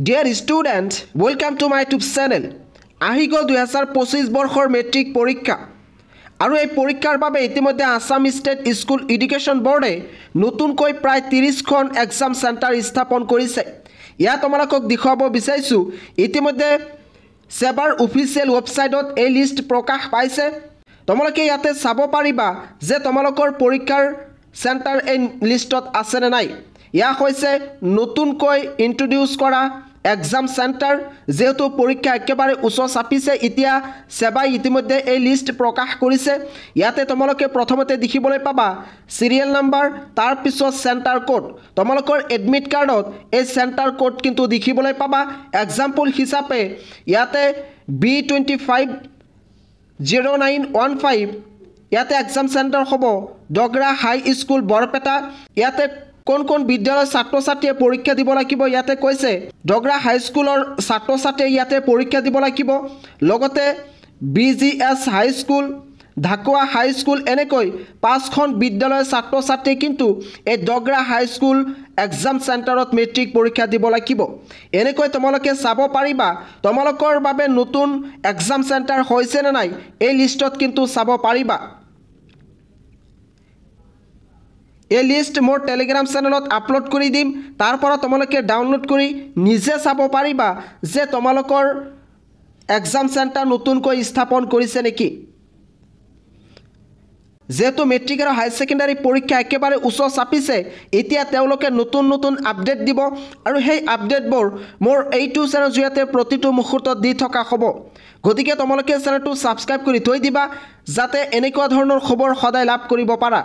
Dear students, welcome to my YouTube channel. আহি গ'ল 2025 বৰ্ষৰ মেট্ৰিক পৰীক্ষা আৰু এই পৰীক্ষাৰ বাবে ইতিমধ্যে আসাম ষ্টেট স্কুল এডুকেশ্যন বোৰ্ডে নতুনকৈ প্ৰায় 30খন এক্সাম চেণ্টাৰ স্থাপন কৰিছে। ইয়াত তোমালোকক দেখুৱাব বিচাৰিছো ইতিমধ্যে সেবাৰ অফিচিয়েল ৱেবছাইটত এই লিষ্ট প্ৰকাশ পাইছে। তোমালোকে ইয়াতে চাব পাৰিবা যে তোমালোকৰ পৰীক্ষাৰ চেণ্টাৰ এই লিষ্টত আছে নে নাই। ইয়া হৈছে নতুনকৈ ইন্ট্ৰোডিউস কৰা এক্সাম চেণ্টাৰ যেহেতু পৰীক্ষা একেবাৰে উচ্চ চাপিছে এতিয়া সেবাই ইতিমধ্যে এই লিষ্ট প্ৰকাশ কৰিছে। ইয়াতে তোমালোকে প্ৰথমতে দেখিবলৈ পাবা সিৰিয়েল নাম্বাৰ তাৰ পিছত চেণ্টাৰ কোড। তোমালোকৰ এডমিট কাৰ্ডত এই চেণ্টাৰ কোড কিন্তু দেখিবলৈ পাবা। এক্সাম্পল হিচাপে ইয়াতে B250915 ইয়াতে এক্সাম চেণ্টাৰ হ'ব ডগৰা হাই স্কুল বৰপেটা। ইয়াতে কোন বিদ্যালয়ৰ ছাত্ৰ-ছাত্ৰীয়ে পৰীক্ষা দিব লাগিব ইয়াতে কৈছে ডগৰা হাই স্কুলৰ ছাত্ৰ-ছাত্ৰীয়ে ইয়াতে পৰীক্ষা দিব লাগিব। লগতে BGS হাই স্কুল ঢাকুৱা হাই স্কুল এনেকৈ 5খন বিদ্যালয়ৰ ছাত্ৰ-ছাত্ৰী কিন্তু এই ডগৰা হাই স্কুল এক্সাম চেণ্টাৰত মেট্ৰিক পৰীক্ষা দিব লাগিব। এনেকৈ তোমালোকে চাব পাৰিবা তোমালোকৰ বাবে নতুন এক্সাম চেণ্টাৰ হৈছে নে নাই এই লিষ্টত কিন্তু চাব পাৰিবা। এই লিষ্ট মোৰ টেলিগ্ৰাম চেনেলত আপলোড কৰি দিম, তাৰ পৰা তোমালোকে ডাউনলোড কৰি নিজে চাব পাৰিবা যে তোমালোকৰ এক্সাম চেণ্টাৰ নতুনকৈ স্থাপন কৰিছে নেকি। যেহেতু মেট্ৰিক আৰু হাই ছেকেণ্ডাৰী পৰীক্ষা একেবাৰে উচ্চ চাপিছে এতিয়া তেওঁলোকে নতুন আপডেট দিব আৰু সেই আপডেটবোৰ মোৰ এইটো চেনেলৰ জৰিয়তে প্ৰতিটো মুহূৰ্তত দি থকা হ'ব। গতিকে তোমালোকে চেনেলটো ছাবস্ক্ৰাইব কৰি থৈ দিবা যাতে এনেকুৱা ধৰণৰ খবৰ সদায় লাভ কৰিব পাৰা।